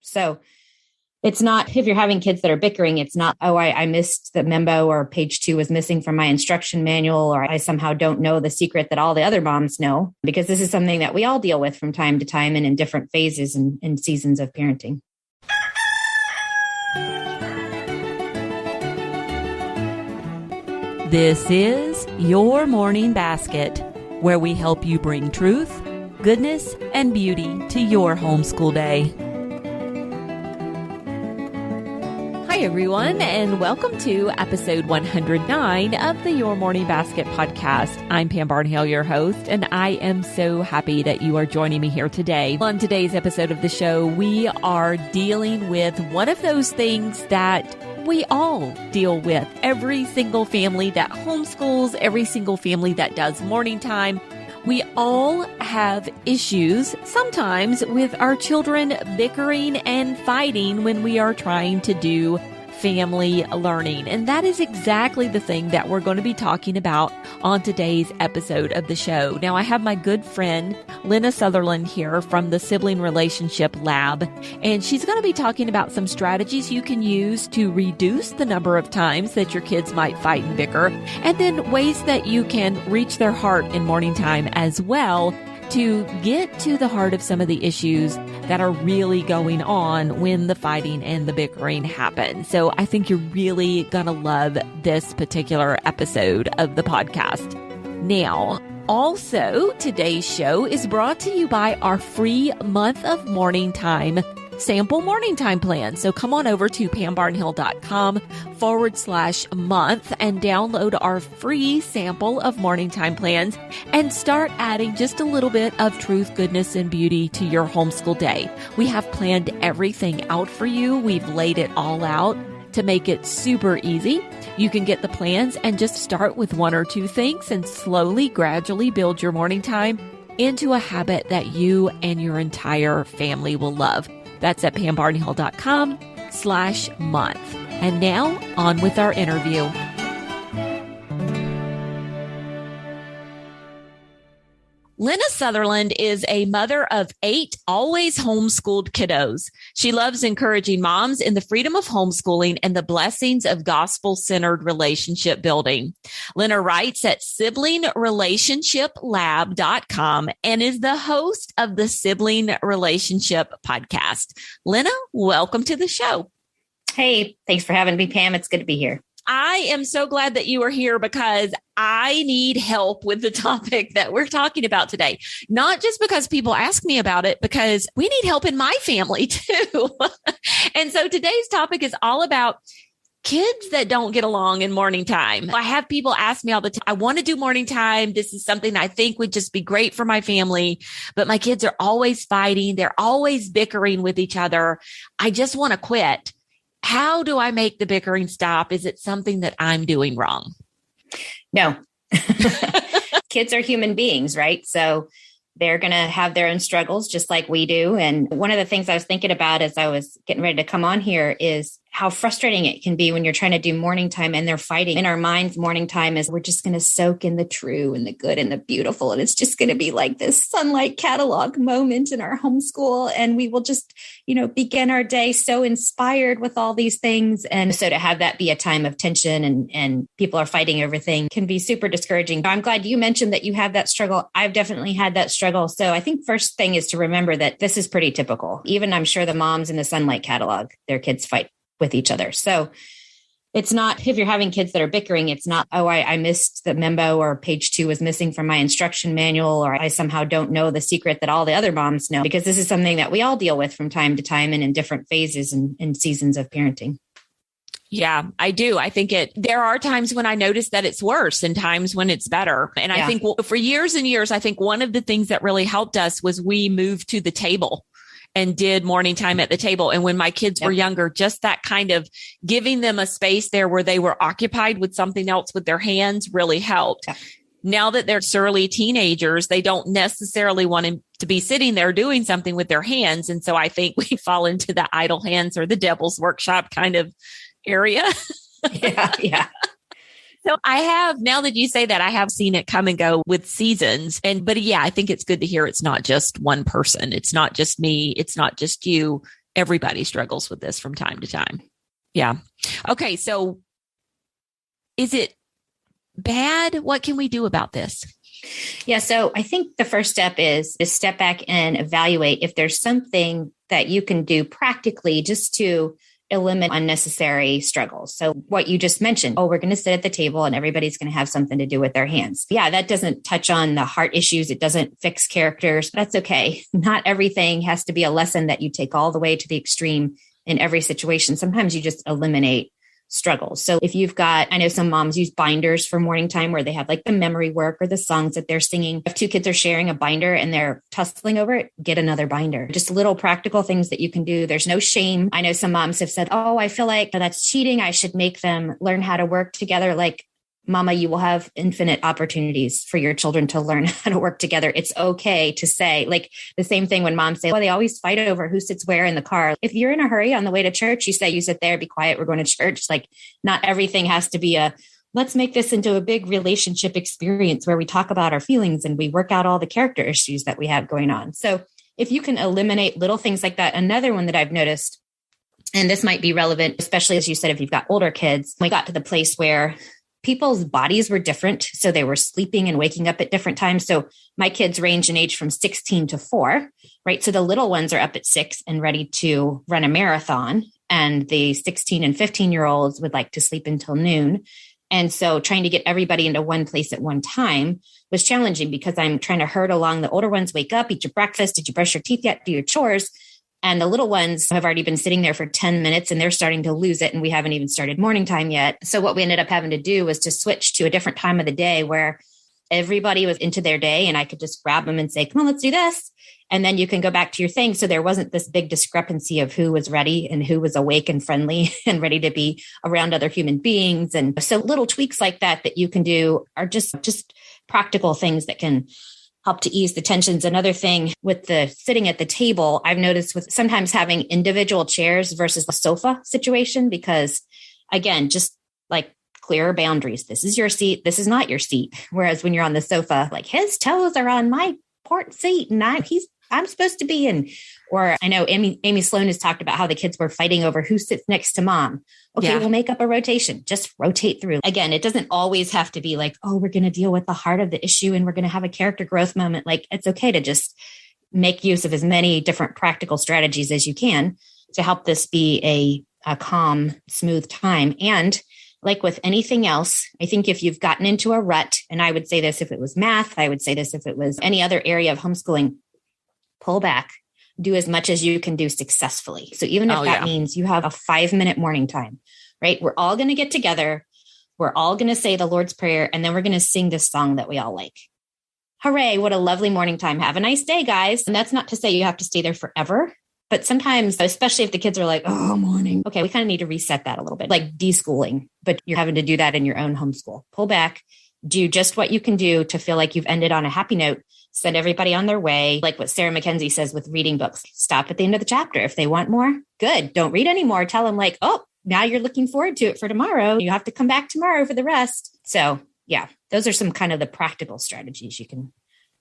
So it's not, if you're having kids that are bickering, it's not, oh, I missed the memo or page 2 was missing from my instruction manual, or I somehow don't know the secret that all the other moms know, because this is something that we all deal with from time to time and in different phases and seasons of parenting. This is Your Morning Basket, where we help you bring truth, goodness, and beauty to your homeschool day. Hi, everyone, and welcome to episode 109 of the Your Morning Basket podcast. I'm Pam Barnhill, your host, and I am so happy that you are joining me here today. On today's episode of the show, we are dealing with one of those things that we all deal with. Every single family that homeschools, every single family that does morning time, we all have issues sometimes with our children bickering and fighting when we are trying to do family learning. And that is exactly the thing that we're going to be talking about on today's episode of the show. Now, I have my good friend, Lynna Sutherland, here from the Sibling Relationship Lab, and she's going to be talking about some strategies you can use to reduce the number of times that your kids might fight and bicker, and then ways that you can reach their heart in morning time as well to get to the heart of some of the issues that are really going on when the fighting and the bickering happen. So I think you're really going to love this particular episode of the podcast. Now, also, today's show is brought to you by our free month of morning time sample morning time plan. So come on over to pambarnhill.com/month and download our free sample of morning time plans and start adding just a little bit of truth, goodness, and beauty to your homeschool day. We have planned everything out for you. We've laid it all out to make it super easy. You can get the plans and just start with one or two things and slowly, gradually build your morning time into a habit that you and your entire family will love. That's at pambarnhill.com/month. And now on with our interview. Lynna Sutherland is a mother of 8 always homeschooled kiddos. She loves encouraging moms in the freedom of homeschooling and the blessings of gospel-centered relationship building. Lynna writes at SiblingRelationshiplab.com and is the host of the Sibling Relationship podcast. Lynna, welcome to the show. Hey, thanks for having me, Pam. It's good to be here. I am so glad that you are here because I need help with the topic that we're talking about today. Not just because people ask me about it, because we need help in my family too. And so today's topic is all about kids that don't get along in morning time. I have people ask me all the time, I want to do morning time. This is something I think would just be great for my family, but my kids are always fighting. They're always bickering with each other. I just want to quit. How do I make the bickering stop? Is it something that I'm doing wrong? No. Kids are human beings, right? So they're going to have their own struggles just like we do. And one of the things I was thinking about as I was getting ready to come on here is how frustrating it can be when you're trying to do morning time and they're fighting. In our minds, morning time is we're just going to soak in the true and the good and the beautiful. And it's just going to be like this sunlight catalog moment in our homeschool. And we will just, begin our day so inspired with all these things. And so to have that be a time of tension and people are fighting everything can be super discouraging. I'm glad you mentioned that you have that struggle. I've definitely had that struggle. So I think first thing is to remember that this is pretty typical. Even I'm sure the moms in the sunlight catalog, their kids fight with each other. So it's not, if you're having kids that are bickering, it's not, oh, I missed the memo or page 2 was missing from my instruction manual, or I somehow don't know the secret that all the other moms know, because this is something that we all deal with from time to time and in different phases and seasons of parenting. Yeah, I do. I think there are times when I notice that it's worse and times when it's better. And I think for years and years, I think one of the things that really helped us was we moved to the table and did morning time at the table. And when my kids were younger, just that kind of giving them a space there where they were occupied with something else with their hands really helped. Yeah. Now that they're surly teenagers, they don't necessarily want to be sitting there doing something with their hands. And so I think we fall into the idle hands or the devil's workshop kind of area. Yeah. So I have, now that you say that, I have seen it come and go with seasons. But yeah, I think it's good to hear it's not just one person. It's not just me. It's not just you. everybody struggles with this from time to time. Yeah. Okay. So is it bad? What can we do about this? Yeah. So I think the first step is to step back and evaluate if there's something that you can do practically just to eliminate unnecessary struggles. So what you just mentioned, we're going to sit at the table and everybody's going to have something to do with their hands. Yeah, that doesn't touch on the heart issues. It doesn't fix characters. That's okay. Not everything has to be a lesson that you take all the way to the extreme in every situation. Sometimes you just eliminate struggles. So if you've got, I know some moms use binders for morning time where they have like the memory work or the songs that they're singing. If two kids are sharing a binder and they're tussling over it, get another binder. Just little practical things that you can do. There's no shame. I know some moms have said, I feel like that's cheating. I should make them learn how to work together. Like, Mama, you will have infinite opportunities for your children to learn how to work together. It's okay to say, like the same thing when moms say, they always fight over who sits where in the car. If you're in a hurry on the way to church, you say, you sit there, be quiet, we're going to church. Like, not everything has to be let's make this into a big relationship experience where we talk about our feelings and we work out all the character issues that we have going on. So if you can eliminate little things like that, another one that I've noticed, and this might be relevant, especially as you said, if you've got older kids, we got to the place where people's bodies were different. So they were sleeping and waking up at different times. So my kids range in age from 16 to 4, right? So the little ones are up at 6 and ready to run a marathon. And the 16 and 15-year-olds would like to sleep until noon. And so trying to get everybody into one place at one time was challenging because I'm trying to herd along the older ones, wake up, eat your breakfast. Did you brush your teeth yet? Do your chores. And the little ones have already been sitting there for 10 minutes and they're starting to lose it. And we haven't even started morning time yet. So what we ended up having to do was to switch to a different time of the day where everybody was into their day and I could just grab them and say, come on, let's do this. And then you can go back to your thing. So there wasn't this big discrepancy of who was ready and who was awake and friendly and ready to be around other human beings. And so little tweaks like that you can do are just practical things that can help to ease the tensions. Another thing with the sitting at the table, I've noticed with sometimes having individual chairs versus a sofa situation, because again, just like clearer boundaries. This is your seat. This is not your seat. Whereas when you're on the sofa, like his toes are on my port seat and I'm supposed to be in. Or I know Amy Sloan has talked about how the kids were fighting over who sits next to mom. Okay, yeah. We'll make up a rotation. Just rotate through. Again, it doesn't always have to be like, we're going to deal with the heart of the issue and we're going to have a character growth moment. Like, it's okay to just make use of as many different practical strategies as you can to help this be a calm, smooth time. And like with anything else, I think if you've gotten into a rut, and I would say this if it was math, I would say this if it was any other area of homeschooling, pull back. Do as much as you can do successfully. So even if that means you have a 5-minute morning time, right? We're all going to get together. We're all going to say the Lord's Prayer, and then we're going to sing this song that we all like. Hooray. What a lovely morning time. Have a nice day, guys. And that's not to say you have to stay there forever. But sometimes, especially if the kids are like, morning. Okay, we kind of need to reset that a little bit, like deschooling, but you're having to do that in your own homeschool. Pull back, do just what you can do to feel like you've ended on a happy note. Send everybody on their way. Like what Sarah Mackenzie says with reading books, stop at the end of the chapter. If they want more, good. Don't read anymore. Tell them like, now you're looking forward to it for tomorrow. You have to come back tomorrow for the rest. So yeah, those are some kind of the practical strategies you can.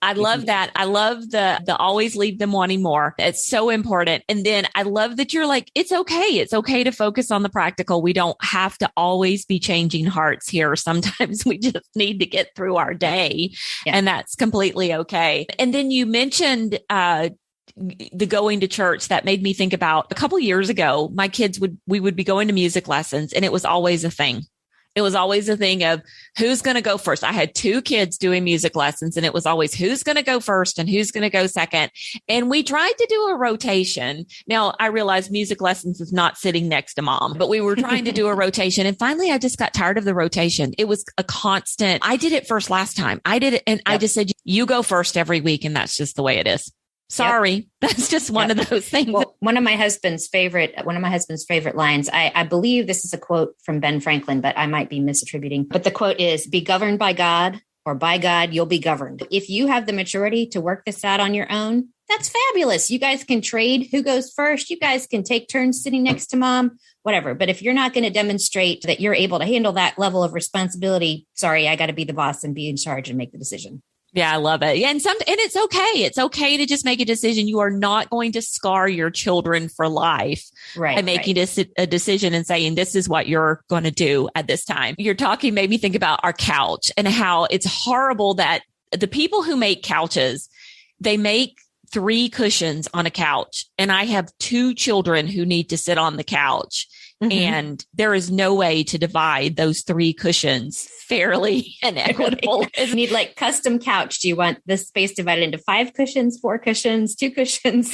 I love that. I love the always leave them wanting more. It's so important. And then I love that you're like, it's okay. It's okay to focus on the practical. We don't have to always be changing hearts here. Sometimes we just need to get through our day and that's completely okay. And then you mentioned, the going to church. That made me think about a couple of years ago, my kids we would be going to music lessons and it was always a thing. It was always a thing of who's going to go first. I had 2 kids doing music lessons and it was always who's going to go first and who's going to go second. And we tried to do a rotation. Now I realized music lessons is not sitting next to mom, but we were trying to do a rotation. And finally I just got tired of the rotation. It was a constant. I did it first last time. I did it. And I just said, you go first every week. And that's just the way it is. Sorry. That's just one of those things. Well, one of my husband's favorite lines, I believe this is a quote from Ben Franklin, but I might be misattributing. But the quote is, be governed by God, or by God, you'll be governed. If you have the maturity to work this out on your own, that's fabulous. You guys can trade who goes first. You guys can take turns sitting next to mom, whatever. But if you're not going to demonstrate that you're able to handle that level of responsibility, sorry, I got to be the boss and be in charge and make the decision. Yeah, I love it. Yeah, and it's okay. It's okay to just make a decision. You are not going to scar your children for life by making a decision and saying, this is what you're going to do at this time. You're talking made me think about our couch and how it's horrible that the people who make couches, they make 3 cushions on a couch. And I have 2 children who need to sit on the couch. And there is no way to divide those 3 cushions fairly and equitable. You need like custom couch. Do you want the space divided into 5 cushions, 4 cushions, 2 cushions?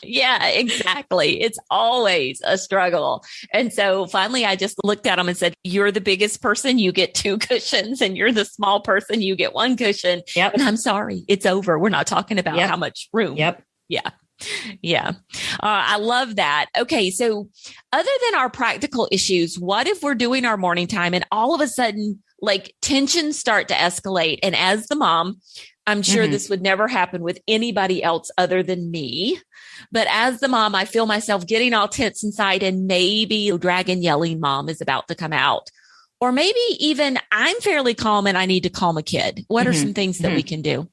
Yeah, exactly. It's always a struggle. And so finally, I just looked at them and said, you're the biggest person, you get 2 cushions, and you're the small person, you get 1 cushion. Yep. And I'm sorry, it's over. We're not talking about how much room. Yep. Yeah. Yeah. I love that. Okay. So other than our practical issues, what if we're doing our morning time and all of a sudden, like tensions start to escalate? And as the mom, I'm sure this would never happen with anybody else other than me. But as the mom, I feel myself getting all tense inside, and maybe dragon yelling mom is about to come out. Or maybe even I'm fairly calm and I need to calm a kid. What are some things that we can do?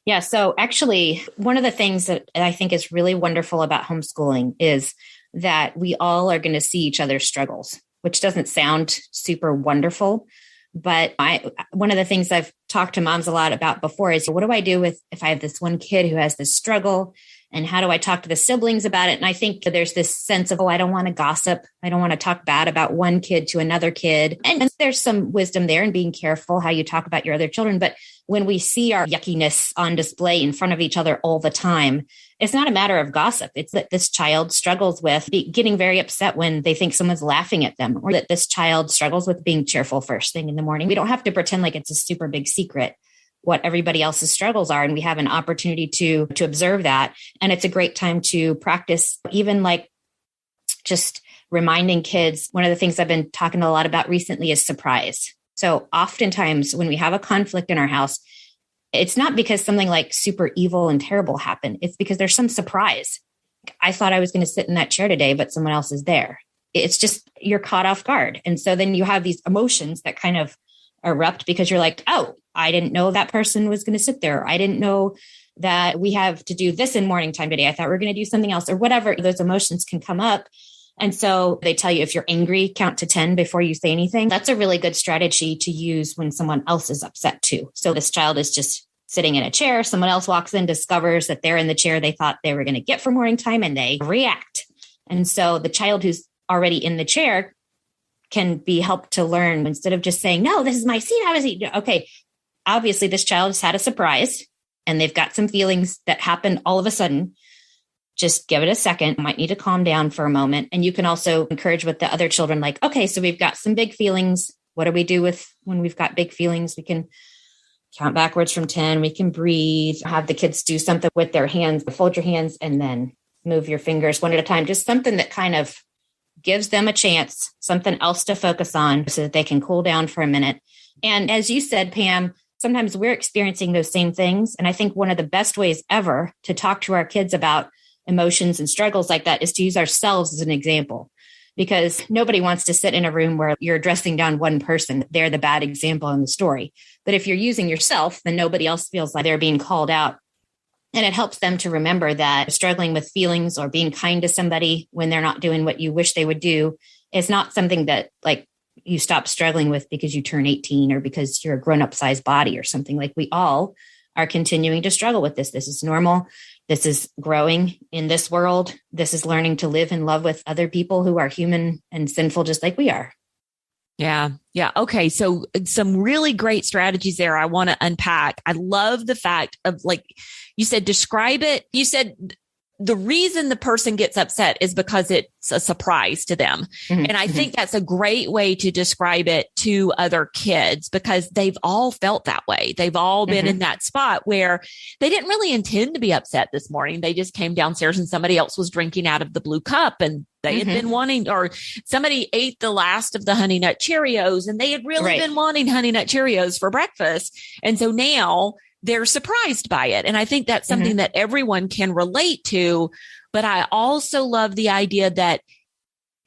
Yeah. So actually, one of the things that I think is really wonderful about homeschooling is that we all are going to see each other's struggles, which doesn't sound super wonderful. But one of the things I've talked to moms a lot about before is, what do I do if I have this one kid who has this struggle? And how do I talk to the siblings about it? And I think there's this sense of, I don't want to gossip. I don't want to talk bad about one kid to another kid. And there's some wisdom there in being careful how you talk about your other children. But when we see our yuckiness on display in front of each other all the time, it's not a matter of gossip. It's that this child struggles with getting very upset when they think someone's laughing at them, or that this child struggles with being cheerful first thing in the morning. We don't have to pretend like it's a super big secret what everybody else's struggles are. And we have an opportunity to observe that. And it's a great time to practice, even like just reminding kids. One of the things I've been talking a lot about recently is surprise. So oftentimes when we have a conflict in our house, it's not because something like super evil and terrible happened. It's because there's some surprise. I thought I was going to sit in that chair today, but someone else is there. It's just, you're caught off guard. And so then you have these emotions that kind of erupt because you're like, oh, I didn't know that person was going to sit there. I didn't know that we have to do this in morning time today. I thought we were going to do something else, or whatever. Those emotions can come up. And so they tell you, if you're angry, count to 10 before you say anything. That's a really good strategy to use when someone else is upset too. So this child is just sitting in a chair. Someone else walks in, discovers that they're in the chair they thought they were going to get for morning time, and they react. And so the child who's already in the chair can be helped to learn, instead of just saying, no, this is my seat. How is he? Okay. Obviously this child has had a surprise and they've got some feelings that happened all of a sudden. Just give it a second. Might need to calm down for a moment. And you can also encourage with the other children, like, okay, so we've got some big feelings. What do we do with when we've got big feelings? We can count backwards from 10. We can breathe, have the kids do something with their hands, fold your hands, and then move your fingers one at a time. Just something that kind of gives them a chance, something else to focus on so that they can cool down for a minute. And as you said, Pam, sometimes we're experiencing those same things. And I think one of the best ways ever to talk to our kids about emotions and struggles like that is to use ourselves as an example, because nobody wants to sit in a room where you're dressing down one person. They're the bad example in the story. But if you're using yourself, then nobody else feels like they're being called out. And it helps them to remember that struggling with feelings or being kind to somebody when they're not doing what you wish they would do is not something that like you stop struggling with because you turn 18 or because you're a grown-up sized body or something. Like, we all are continuing to struggle with this. This is normal. This is growing in this world. This is learning to live in love with other people who are human and sinful, just like we are. Yeah. Yeah. Okay. So some really great strategies there I want to unpack. I love the fact of, like you said, describe it. You said the reason the person gets upset is because it's a surprise to them. Mm-hmm. And I think that's a great way to describe it to other kids, because they've all felt that way. They've all been in that spot where they didn't really intend to be upset this morning. They just came downstairs and somebody else was drinking out of the blue cup, and they had been wanting, or somebody ate the last of the Honey Nut Cheerios and they had really been wanting Honey Nut Cheerios for breakfast. And so now they're surprised by it. And I think that's something that everyone can relate to. But I also love the idea that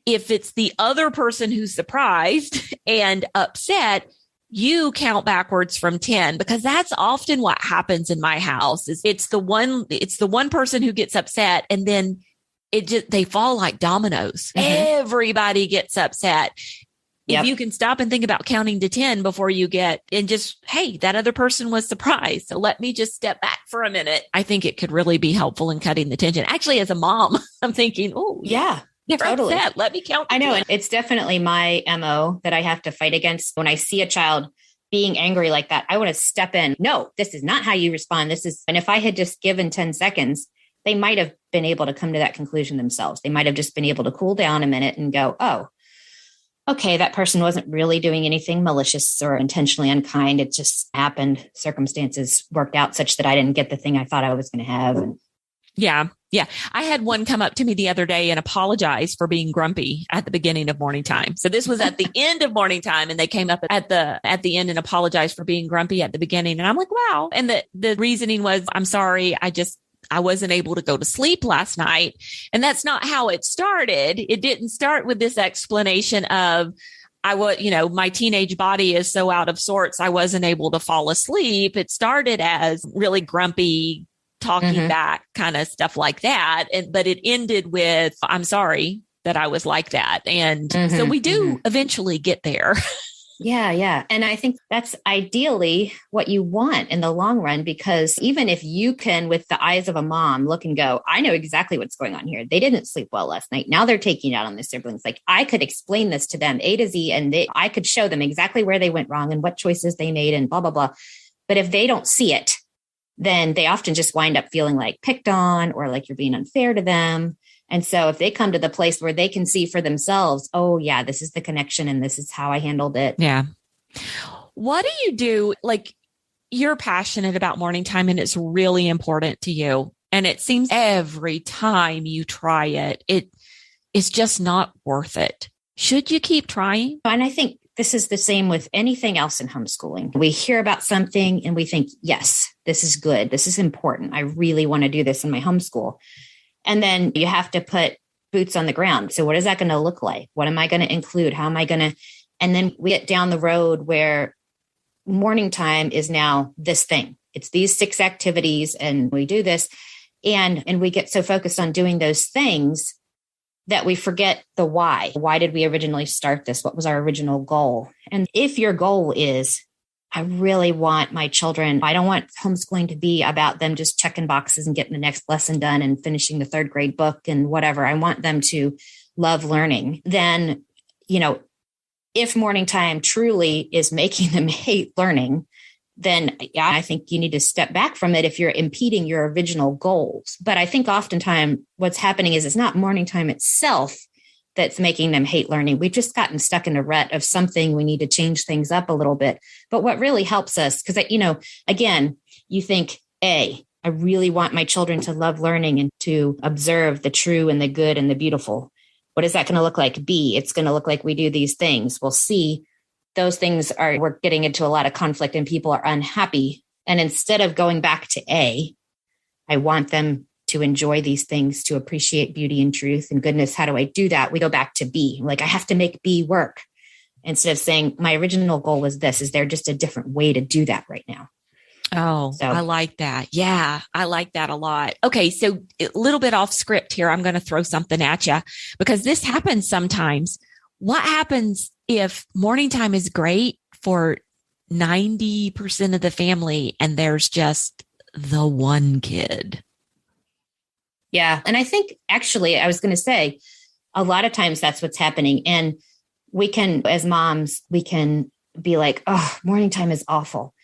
if it's the other person who's surprised and upset, you count backwards from 10, because that's often what happens in my house. Is it's the one person who gets upset, and then they fall like dominoes. Mm-hmm. Everybody gets upset. Yep. If you can stop and think about counting to 10 before you get, and just, hey, that other person was surprised, so let me just step back for a minute. I think it could really be helpful in cutting the tension. Actually, as a mom, I'm thinking, oh yeah. Totally. Let me count. I know. And it's definitely my MO that I have to fight against. When I see a child being angry like that, I want to step in. No, this is not how you respond. And if I had just given 10 seconds, they might have been able to come to that conclusion themselves. They might have just been able to cool down a minute and go, oh, okay, that person wasn't really doing anything malicious or intentionally unkind. It just happened. Circumstances worked out such that I didn't get the thing I thought I was going to have. Yeah. I had one come up to me the other day and apologize for being grumpy at the beginning of morning time. So this was at the end of morning time, and they came up at the end and apologized for being grumpy at the beginning. And I'm like, wow. And the reasoning was, I'm sorry. I wasn't able to go to sleep last night. And that's not how it started. It didn't start with this explanation of, my teenage body is so out of sorts, I wasn't able to fall asleep. It started as really grumpy, talking back kind of stuff like that. But it ended with, I'm sorry that I was like that. And so we do eventually get there. Yeah. And I think that's ideally what you want in the long run, because even if you can, with the eyes of a mom, look and go, I know exactly what's going on here. They didn't sleep well last night. Now they're taking it out on their siblings. Like, I could explain this to them A to Z, and I could show them exactly where they went wrong and what choices they made and blah, blah, blah. But if they don't see it, then they often just wind up feeling like picked on or like you're being unfair to them. And so if they come to the place where they can see for themselves, oh yeah, this is the connection and this is how I handled it. Yeah. What do you do? Like, you're passionate about morning time and it's really important to you. And it seems every time you try it, it's just not worth it. Should you keep trying? And I think this is the same with anything else in homeschooling. We hear about something and we think, yes, this is good. This is important. I really want to do this in my homeschool. And then you have to put boots on the ground. So what is that going to look like? What am I going to include? How am I going to? And then we get down the road where morning time is now this thing. It's these 6 activities and we do this. And we get so focused on doing those things that we forget the why. Why did we originally start this? What was our original goal? And if your goal is, I really want my children, I don't want homeschooling to be about them just checking boxes and getting the next lesson done and finishing the 3rd grade book and whatever. I want them to love learning. Then, if morning time truly is making them hate learning, then I think you need to step back from it if you're impeding your original goals. But I think oftentimes what's happening is it's not morning time itself that's making them hate learning. We've just gotten stuck in a rut of something. We need to change things up a little bit. But what really helps us, because, again, you think, A, I really want my children to love learning and to observe the true and the good and the beautiful. What is that going to look like? B, it's going to look like we do these things. Well, C, those things we're getting into a lot of conflict and people are unhappy. And instead of going back to A, I want them to enjoy these things, to appreciate beauty and truth and goodness. How do I do that? We go back to B. Like, I have to make B work. Instead of saying my original goal was this. Is there just a different way to do that right now? Oh, so. I like that. Yeah, I like that a lot. Okay. So a little bit off script here. I'm going to throw something at you because this happens sometimes. What happens if morning time is great for 90% of the family and there's just the one kid? Yeah. And I think actually, I was going to say, a lot of times that's what's happening. And we can, as moms, we can be like, oh, morning time is awful.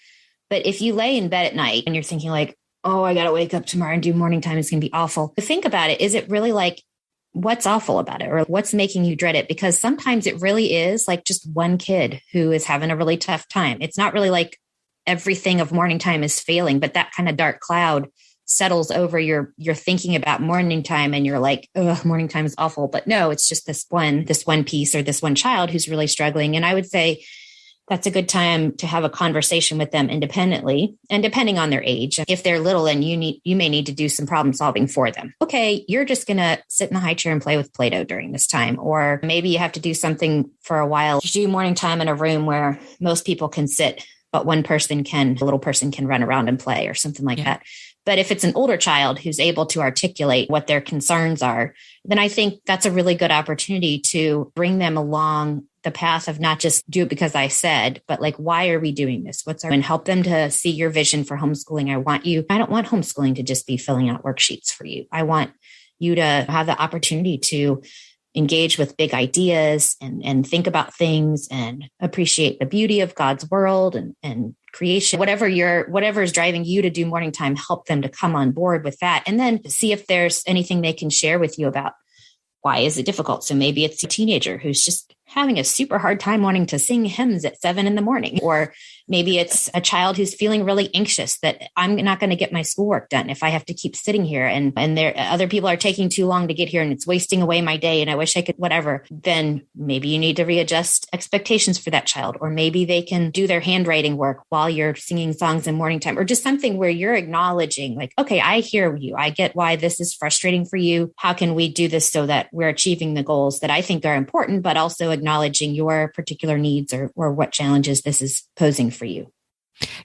But if you lay in bed at night and you're thinking like, oh, I got to wake up tomorrow and do morning time, it's going to be awful. But think about it. Is it really like, what's awful about it or what's making you dread it? Because sometimes it really is like just one kid who is having a really tough time. It's not really like everything of morning time is failing, but that kind of dark cloud settles over your thinking about morning time and you're like, oh, morning time is awful. But no, it's just this one piece or this one child who's really struggling. And I would say, that's a good time to have a conversation with them independently. And depending on their age, if they're little and you may need to do some problem solving for them. Okay, you're just going to sit in the high chair and play with Play-Doh during this time. Or maybe you have to do something for a while. You do morning time in a room where most people can sit, but a little person can run around and play or something like that. But if it's an older child who's able to articulate what their concerns are, then I think that's a really good opportunity to bring them along the path of not just do it because I said, but like, why are we doing this? And help them to see your vision for homeschooling. I don't want homeschooling to just be filling out worksheets for you. I want you to have the opportunity to engage with big ideas and think about things and appreciate the beauty of God's world and creation. Whatever is driving you to do morning time, help them to come on board with that. And then see if there's anything they can share with you about why is it difficult. So maybe it's a teenager who's just having a super hard time wanting to sing hymns at 7 a.m. Or maybe it's a child who's feeling really anxious that I'm not going to get my schoolwork done if I have to keep sitting here and other people are taking too long to get here and it's wasting away my day and I wish I could whatever. Then maybe you need to readjust expectations for that child. Or maybe they can do their handwriting work while you're singing songs in morning time, or just something where you're acknowledging like, okay, I hear you. I get why this is frustrating for you. How can we do this so that we're achieving the goals that I think are important, but also acknowledging your particular needs or what challenges this is posing for you.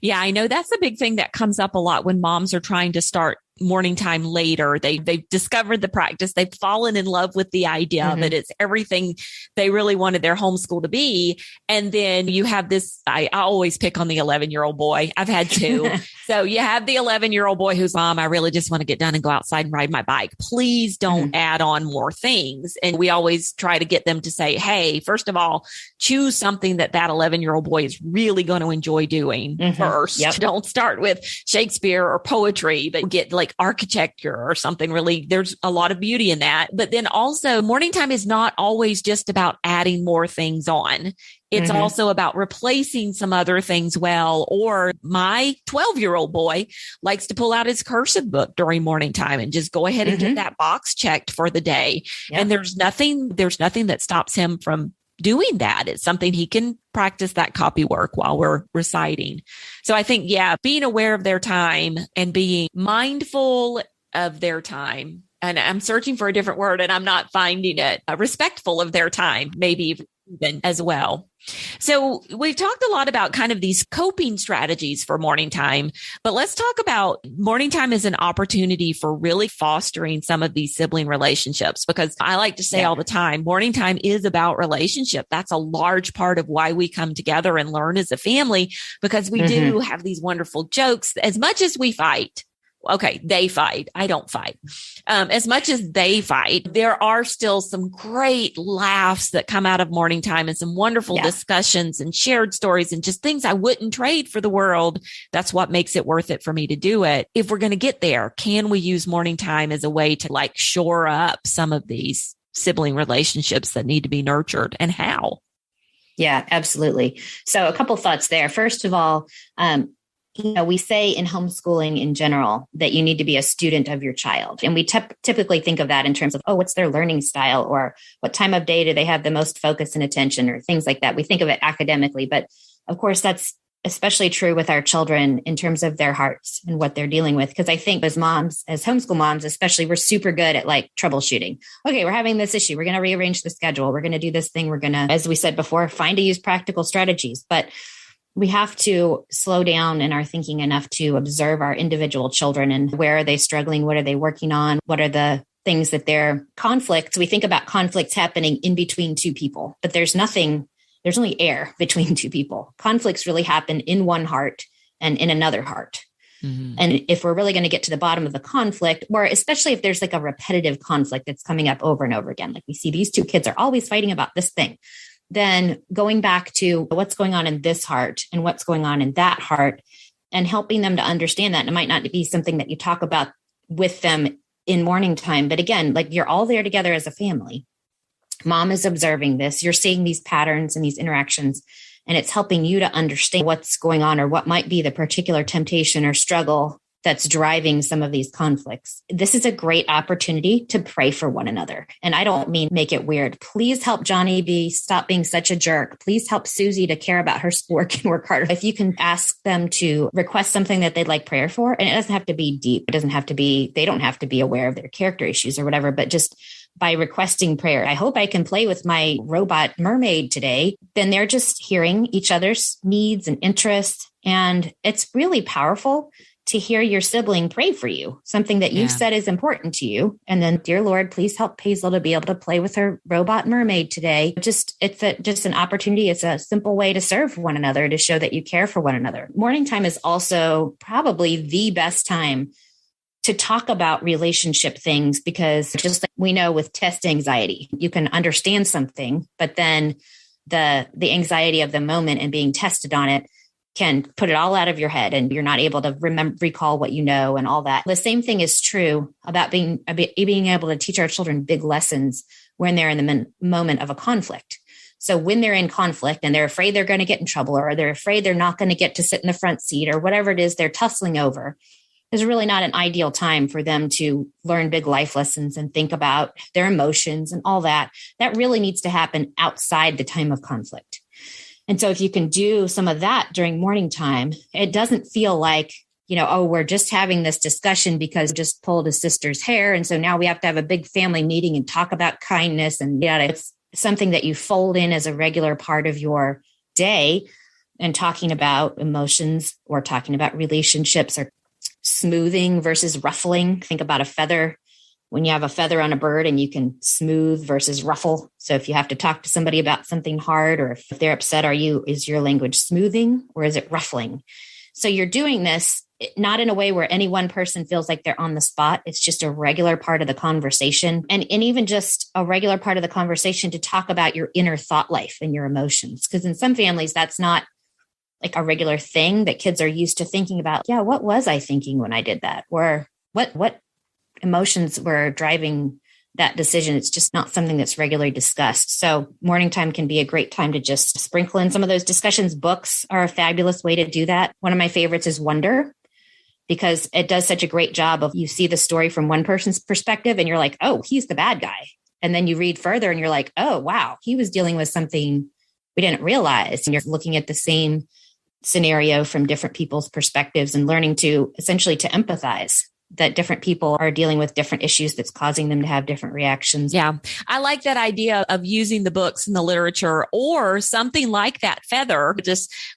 Yeah, I know that's a big thing that comes up a lot when moms are trying to start morning time later. They've discovered the practice. They've fallen in love with the idea that it's everything they really wanted their homeschool to be. And then you have this, I always pick on the 11-year-old boy. I've had two. So you have the 11-year-old boy who's, Mom, I really just want to get done and go outside and ride my bike. Please don't add on more things. And we always try to get them to say, hey, first of all, choose something that 11-year-old boy is really going to enjoy doing first. Yep. Don't start with Shakespeare or poetry, but get like architecture or something. Really, there's a lot of beauty in that. But then also morning time is not always just about adding more things on. It's also about replacing some other things well. Or my 12-year-old boy likes to pull out his cursive book during morning time and just go ahead and get that box checked for the day. Yep. And there's nothing that stops him from doing that. It's something he can practice that copy work while we're reciting. So I think, being aware of their time and being mindful of their time. And I'm searching for a different word and I'm not finding it. Respectful of their time, maybe even as well. So we've talked a lot about kind of these coping strategies for morning time, but let's talk about morning time as an opportunity for really fostering some of these sibling relationships, because I like to say all the time, morning time is about relationship. That's a large part of why we come together and learn as a family, because we do have these wonderful jokes. As much as we fight, okay, they fight. I don't fight. As much as they fight, there are still some great laughs that come out of morning time and some wonderful discussions and shared stories and just things I wouldn't trade for the world. That's what makes it worth it for me to do it. If we're going to get there, can we use morning time as a way to like shore up some of these sibling relationships that need to be nurtured, and how? Yeah, absolutely. So a couple thoughts there. First of all, we say in homeschooling in general that you need to be a student of your child. And we typically think of that in terms of, what's their learning style, or what time of day do they have the most focus and attention, or things like that. We think of it academically, but of course that's especially true with our children in terms of their hearts and what they're dealing with. Because I think as moms, as homeschool moms, especially, we're super good at like troubleshooting. Okay, we're having this issue. We're going to rearrange the schedule. We're going to do this thing. We're going to, as we said before, find to use practical strategies. But we have to slow down in our thinking enough to observe our individual children and where are they struggling? What are they working on? What are the things that they're conflicts? We think about conflicts happening in between two people, but there's only air between two people. Conflicts really happen in one heart and in another heart. And if we're really going to get to the bottom of the conflict, or especially if there's like a repetitive conflict that's coming up over and over again, like we see these two kids are always fighting about this thing, then going back to what's going on in this heart and what's going on in that heart, and helping them to understand that. And it might not be something that you talk about with them in morning time, but again, like you're all there together as a family. Mom is observing this. You're seeing these patterns and these interactions, and it's helping you to understand what's going on or what might be the particular temptation or struggle that's driving some of these conflicts. This is a great opportunity to pray for one another. And I don't mean make it weird. Please help Johnny stop being such a jerk. Please help Susie to care about her schoolwork and work harder. If you can ask them to request something that they'd like prayer for, and it doesn't have to be deep. It doesn't have to be, they don't have to be aware of their character issues or whatever, but just by requesting prayer. I hope I can play with my robot mermaid today. Then they're just hearing each other's needs and interests. And it's really powerful to hear your sibling pray for you, something that you've said is important to you. And then, dear Lord, please help Hazel to be able to play with her robot mermaid today. It's just an opportunity. It's a simple way to serve one another, to show that you care for one another. Morning time is also probably the best time to talk about relationship things, because just like we know with test anxiety, you can understand something, but then the anxiety of the moment and being tested on it can put it all out of your head, and you're not able to recall what you know and all that. The same thing is true about being able to teach our children big lessons when they're in the moment of a conflict. So when they're in conflict and they're afraid they're going to get in trouble, or they're afraid they're not going to get to sit in the front seat, or whatever it is they're tussling over, is really not an ideal time for them to learn big life lessons and think about their emotions and all that. That really needs to happen outside the time of conflict. And so if you can do some of that during morning time, it doesn't feel like, oh, we're just having this discussion because just pulled his sister's hair. And so now we have to have a big family meeting and talk about kindness. And it's something that you fold in as a regular part of your day, and talking about emotions or talking about relationships, or smoothing versus ruffling. Think about a feather. When you have a feather on a bird, and you can smooth versus ruffle. So if you have to talk to somebody about something hard, or if they're upset, is your language smoothing or is it ruffling? So you're doing this not in a way where any one person feels like they're on the spot. It's just a regular part of the conversation, and even just a regular part of the conversation to talk about your inner thought life and your emotions. Because in some families, that's not like a regular thing that kids are used to thinking about. Yeah, what was I thinking when I did that? Or what emotions were driving that decision? It's just not something that's regularly discussed. So morning time can be a great time to just sprinkle in some of those discussions. Books are a fabulous way to do that. One of my favorites is Wonder, because it does such a great job of, you see the story from one person's perspective and you're like, oh, he's the bad guy. And then you read further and you're like, oh, wow, he was dealing with something we didn't realize. And you're looking at the same scenario from different people's perspectives and learning to essentially to empathize that different people are dealing with different issues that's causing them to have different reactions. Yeah. I like that idea of using the books and the literature, or something like that feather,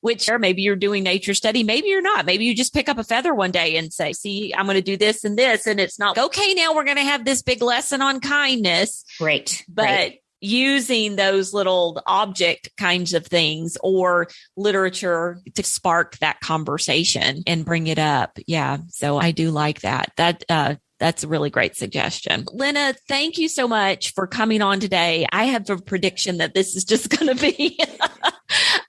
which maybe you're doing nature study. Maybe you're not. Maybe you just pick up a feather one day and say, see, I'm going to do this and this. And it's not, okay, now we're going to have this big lesson on kindness. Great. But right. Using those little object kinds of things or literature to spark that conversation and bring it up. Yeah. So I do like that. That's a really great suggestion. Lynna, thank you so much for coming on today. I have a prediction that this is just going to be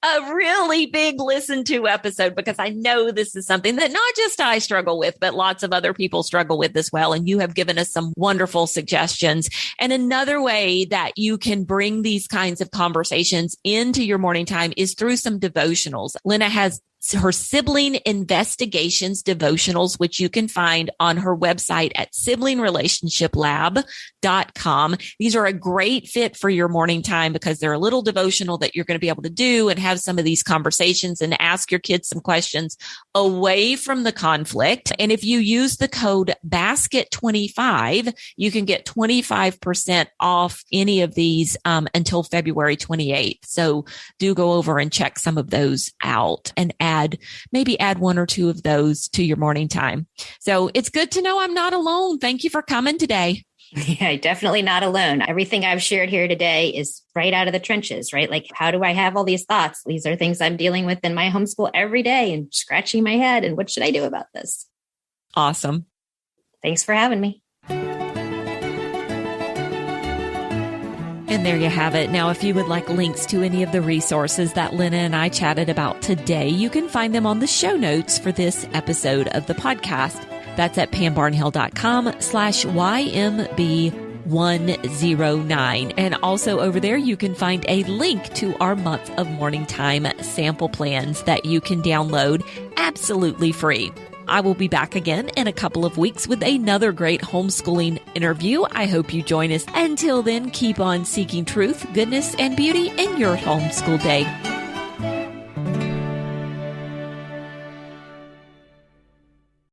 a really big listen to episode, because I know this is something that not just I struggle with, but lots of other people struggle with as well. And you have given us some wonderful suggestions. And another way that you can bring these kinds of conversations into your morning time is through some devotionals. Lynna has her Sibling Investigations devotionals, which you can find on her website at siblingRelationshipLab.com. These are a great fit for your morning time because they're a little devotional that you're going to be able to do and have some of these conversations and ask your kids some questions away from the conflict. And if you use the code BASKET25, you can get 25% off any of these until February 28th. So do go over and check some of those out and maybe add one or two of those to your morning time. So it's good to know I'm not alone. Thank you for coming today. Yeah, definitely not alone. Everything I've shared here today is right out of the trenches, right? Like, how do I have all these thoughts? These are things I'm dealing with in my homeschool every day and scratching my head. And what should I do about this? Awesome. Thanks for having me. And there you have it. Now, if you would like links to any of the resources that Lynna and I chatted about today, you can find them on the show notes for this episode of the podcast. That's at pambarnhill.com/YMB109. And also over there, you can find a link to our month of morning time sample plans that you can download absolutely free. I will be back again in a couple of weeks with another great homeschooling interview. I hope you join us. Until then, keep on seeking truth, goodness, and beauty in your homeschool day.